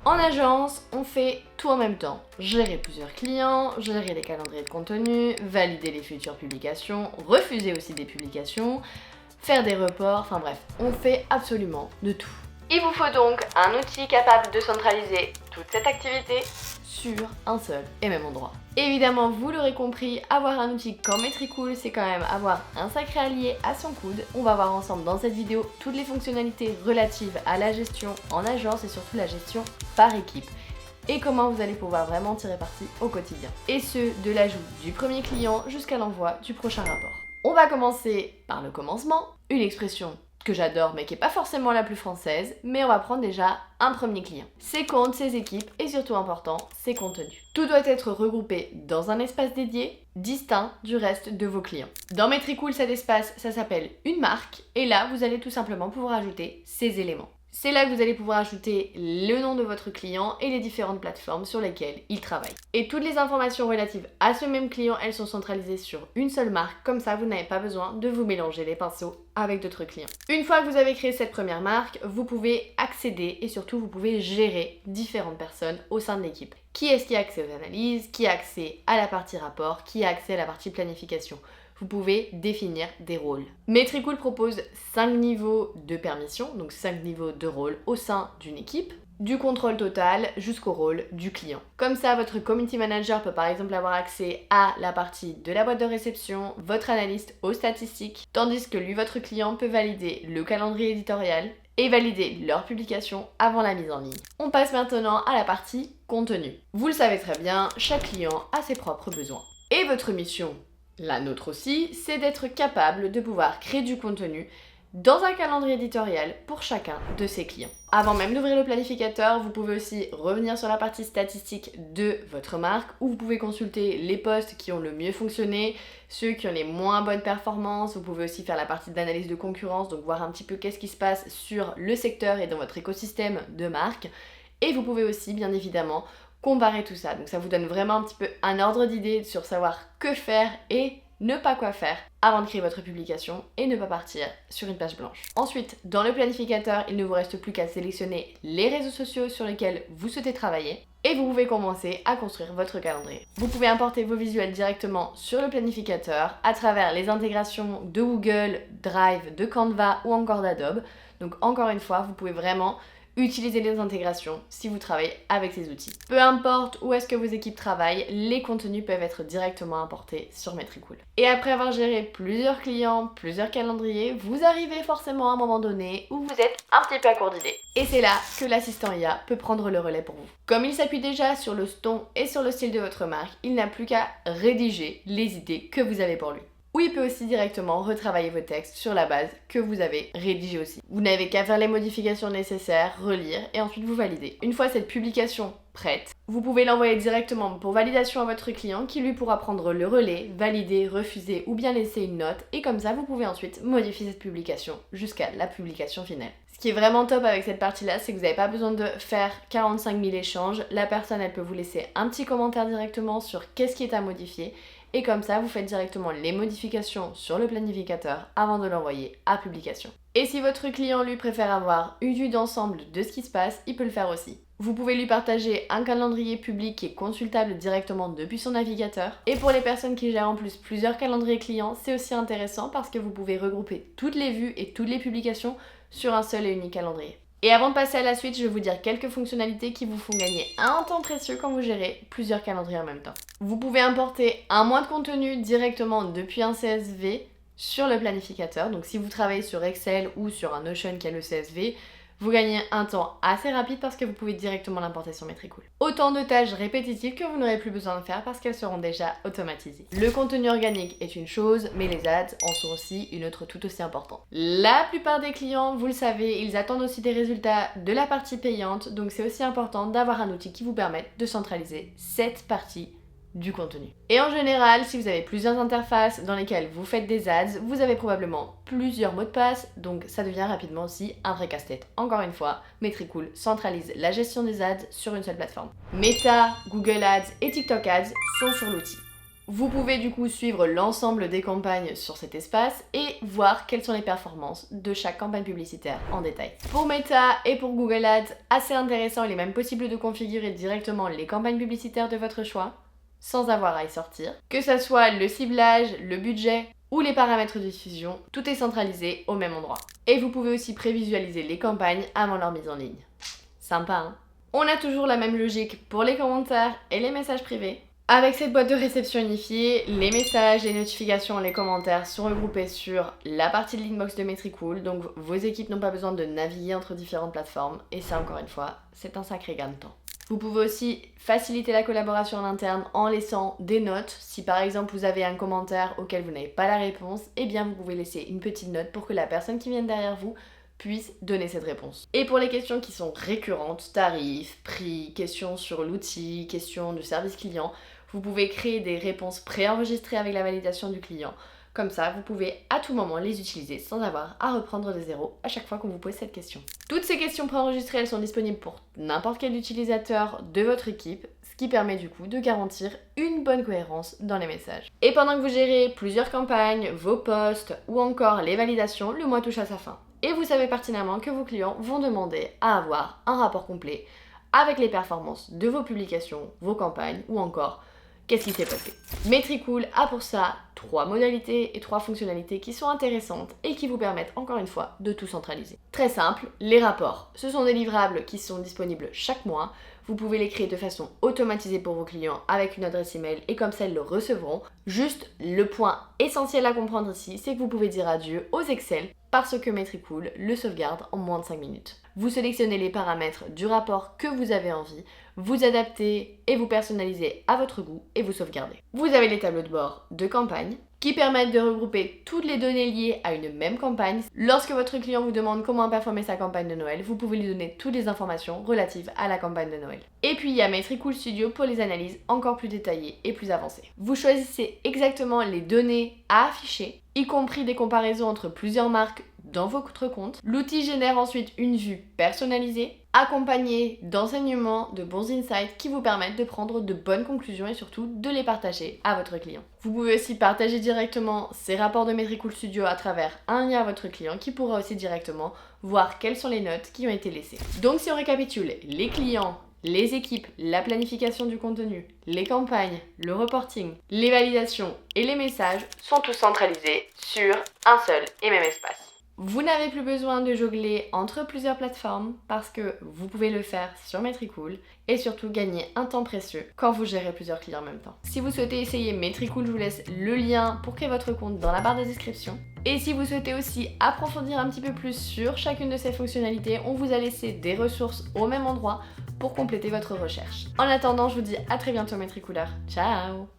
En agence, on fait tout en même temps. Gérer plusieurs clients, gérer les calendriers de contenu, valider les futures publications, refuser aussi des publications, faire des reports, enfin bref, on fait absolument de tout. Il vous faut donc un outil capable de centraliser toute cette activité sur un seul et même endroit. Évidemment, vous l'aurez compris, avoir un outil comme Metricool, c'est quand même avoir un sacré allié à son coude. On va voir ensemble dans cette vidéo toutes les fonctionnalités relatives à la gestion en agence et surtout la gestion par équipe. Et comment vous allez pouvoir vraiment tirer parti au quotidien. Et ce, de l'ajout du premier client jusqu'à l'envoi du prochain rapport. On va commencer par le commencement, une expression que j'adore mais qui n'est pas forcément la plus française, mais on va prendre déjà un premier client. Ses comptes, ses équipes et surtout important, ses contenus. Tout doit être regroupé dans un espace dédié, distinct du reste de vos clients. Dans Metricool, cet espace, ça s'appelle une marque et là, vous allez tout simplement pouvoir ajouter ces éléments. C'est là que vous allez pouvoir ajouter le nom de votre client et les différentes plateformes sur lesquelles il travaille. Et toutes les informations relatives à ce même client, elles sont centralisées sur une seule marque, comme ça vous n'avez pas besoin de vous mélanger les pinceaux avec d'autres clients. Une fois que vous avez créé cette première marque, vous pouvez accéder et surtout vous pouvez gérer différentes personnes au sein de l'équipe. Qui est-ce qui a accès aux analyses, qui a accès à la partie rapport, qui a accès à la partie planification. Vous pouvez définir des rôles. Metricool propose 5 niveaux de permission, donc 5 niveaux de rôle au sein d'une équipe, du contrôle total jusqu'au rôle du client. Comme ça, votre community manager peut par exemple avoir accès à la partie de la boîte de réception, votre analyste aux statistiques, tandis que lui, votre client, peut valider le calendrier éditorial et valider leur publication avant la mise en ligne. On passe maintenant à la partie contenu. Vous le savez très bien, chaque client a ses propres besoins. Et votre mission, la nôtre aussi, c'est d'être capable de pouvoir créer du contenu dans un calendrier éditorial pour chacun de ses clients. Avant même d'ouvrir le planificateur, vous pouvez aussi revenir sur la partie statistique de votre marque où vous pouvez consulter les posts qui ont le mieux fonctionné, ceux qui ont les moins bonnes performances. Vous pouvez aussi faire la partie d'analyse de concurrence, donc voir un petit peu qu'est-ce qui se passe sur le secteur et dans votre écosystème de marque. Et vous pouvez aussi, bien évidemment, comparer tout ça. Donc ça vous donne vraiment un petit peu un ordre d'idée sur savoir que faire et ne pas quoi faire avant de créer votre publication et ne pas partir sur une page blanche. Ensuite, dans le planificateur, il ne vous reste plus qu'à sélectionner les réseaux sociaux sur lesquels vous souhaitez travailler et vous pouvez commencer à construire votre calendrier. Vous pouvez importer vos visuels directement sur le planificateur à travers les intégrations de Google, Drive, de Canva ou encore d'Adobe. Donc encore une fois, vous pouvez vraiment utilisez les intégrations si vous travaillez avec ces outils. Peu importe où est-ce que vos équipes travaillent, les contenus peuvent être directement importés sur Metricool. Et après avoir géré plusieurs clients, plusieurs calendriers, vous arrivez forcément à un moment donné où vous êtes un petit peu à court d'idées. Et c'est là que l'assistant IA peut prendre le relais pour vous. Comme il s'appuie déjà sur le ton et sur le style de votre marque, il n'a plus qu'à rédiger les idées que vous avez pour lui. Ou il peut aussi directement retravailler vos textes sur la base que vous avez rédigée aussi. Vous n'avez qu'à faire les modifications nécessaires, relire et ensuite vous valider. Une fois cette publication prête, vous pouvez l'envoyer directement pour validation à votre client qui lui pourra prendre le relais, valider, refuser ou bien laisser une note et comme ça vous pouvez ensuite modifier cette publication jusqu'à la publication finale. Ce qui est vraiment top avec cette partie-là, c'est que vous n'avez pas besoin de faire 45 000 échanges. La personne, elle peut vous laisser un petit commentaire directement sur qu'est-ce qui est à modifier. Et comme ça, vous faites directement les modifications sur le planificateur avant de l'envoyer à publication. Et si votre client lui préfère avoir une vue d'ensemble de ce qui se passe, il peut le faire aussi. Vous pouvez lui partager un calendrier public qui est consultable directement depuis son navigateur. Et pour les personnes qui gèrent en plus plusieurs calendriers clients, c'est aussi intéressant parce que vous pouvez regrouper toutes les vues et toutes les publications sur un seul et unique calendrier. Et avant de passer à la suite, je vais vous dire quelques fonctionnalités qui vous font gagner un temps précieux quand vous gérez plusieurs calendriers en même temps. Vous pouvez importer un mois de contenu directement depuis un CSV sur le planificateur. Donc si vous travaillez sur Excel ou sur un Notion qui a le CSV, vous gagnez un temps assez rapide parce que vous pouvez directement l'importer sur Metricool. Autant de tâches répétitives que vous n'aurez plus besoin de faire parce qu'elles seront déjà automatisées. Le contenu organique est une chose, mais les ads en sont aussi une autre tout aussi importante. La plupart des clients, vous le savez, ils attendent aussi des résultats de la partie payante, donc c'est aussi important d'avoir un outil qui vous permette de centraliser cette partie du contenu. Et en général, si vous avez plusieurs interfaces dans lesquelles vous faites des ads, vous avez probablement plusieurs mots de passe, donc ça devient rapidement aussi un vrai casse-tête. Encore une fois, Metricool centralise la gestion des ads sur une seule plateforme. Meta, Google Ads et TikTok Ads sont sur l'outil. Vous pouvez du coup suivre l'ensemble des campagnes sur cet espace et voir quelles sont les performances de chaque campagne publicitaire en détail. Pour Meta et pour Google Ads, assez intéressant, il est même possible de configurer directement les campagnes publicitaires de votre choix sans avoir à y sortir. Que ça soit le ciblage, le budget ou les paramètres de diffusion, tout est centralisé au même endroit. Et vous pouvez aussi prévisualiser les campagnes avant leur mise en ligne. Sympa, hein? On a toujours la même logique pour les commentaires et les messages privés. Avec cette boîte de réception unifiée, les messages, les notifications, les commentaires sont regroupés sur la partie de l'inbox de Metricool, donc vos équipes n'ont pas besoin de naviguer entre différentes plateformes, et ça encore une fois, c'est un sacré gain de temps. Vous pouvez aussi faciliter la collaboration en interne en laissant des notes. Si par exemple vous avez un commentaire auquel vous n'avez pas la réponse, eh bien vous pouvez laisser une petite note pour que la personne qui vient derrière vous puisse donner cette réponse. Et pour les questions qui sont récurrentes, tarifs, prix, questions sur l'outil, questions du service client, vous pouvez créer des réponses préenregistrées avec la validation du client. Comme ça, vous pouvez à tout moment les utiliser sans avoir à reprendre de zéro à chaque fois qu'on vous pose cette question. Toutes ces questions préenregistrées, elles sont disponibles pour n'importe quel utilisateur de votre équipe, ce qui permet du coup de garantir une bonne cohérence dans les messages. Et pendant que vous gérez plusieurs campagnes, vos posts ou encore les validations, le mois touche à sa fin. Et vous savez pertinemment que vos clients vont demander à avoir un rapport complet avec les performances de vos publications, vos campagnes ou encore qu'est-ce qui s'est passé. Metricool a pour ça 3 modalités et 3 fonctionnalités qui sont intéressantes et qui vous permettent encore une fois de tout centraliser. Très simple, les rapports. Ce sont des livrables qui sont disponibles chaque mois. Vous pouvez les créer de façon automatisée pour vos clients avec une adresse email et comme ça ils le recevront. Juste le point essentiel à comprendre ici, c'est que vous pouvez dire adieu aux Excel parce que Metricool le sauvegarde en moins de 5 minutes. Vous sélectionnez les paramètres du rapport que vous avez envie, vous adaptez et vous personnalisez à votre goût et vous sauvegardez. Vous avez les tableaux de bord de campagne qui permettent de regrouper toutes les données liées à une même campagne. Lorsque votre client vous demande comment performer sa campagne de Noël, vous pouvez lui donner toutes les informations relatives à la campagne de Noël. Et puis il y a Metricool Studio pour les analyses encore plus détaillées et plus avancées. Vous choisissez exactement les données à afficher, y compris des comparaisons entre plusieurs marques dans votre compte. L'outil génère ensuite une vue personnalisée, accompagnée d'enseignements, de bons insights qui vous permettent de prendre de bonnes conclusions et surtout de les partager à votre client. Vous pouvez aussi partager directement ces rapports de Metricool Studio à travers un lien à votre client qui pourra aussi directement voir quelles sont les notes qui ont été laissées. Donc si on récapitule, les clients, les équipes, la planification du contenu, les campagnes, le reporting, les validations et les messages sont tous centralisés sur un seul et même espace. Vous n'avez plus besoin de jongler entre plusieurs plateformes parce que vous pouvez le faire sur Metricool et surtout gagner un temps précieux quand vous gérez plusieurs clients en même temps. Si vous souhaitez essayer Metricool, je vous laisse le lien pour créer votre compte dans la barre de description. Et si vous souhaitez aussi approfondir un petit peu plus sur chacune de ces fonctionnalités, on vous a laissé des ressources au même endroit pour compléter votre recherche. En attendant, je vous dis à très bientôt Metricoolers. Ciao!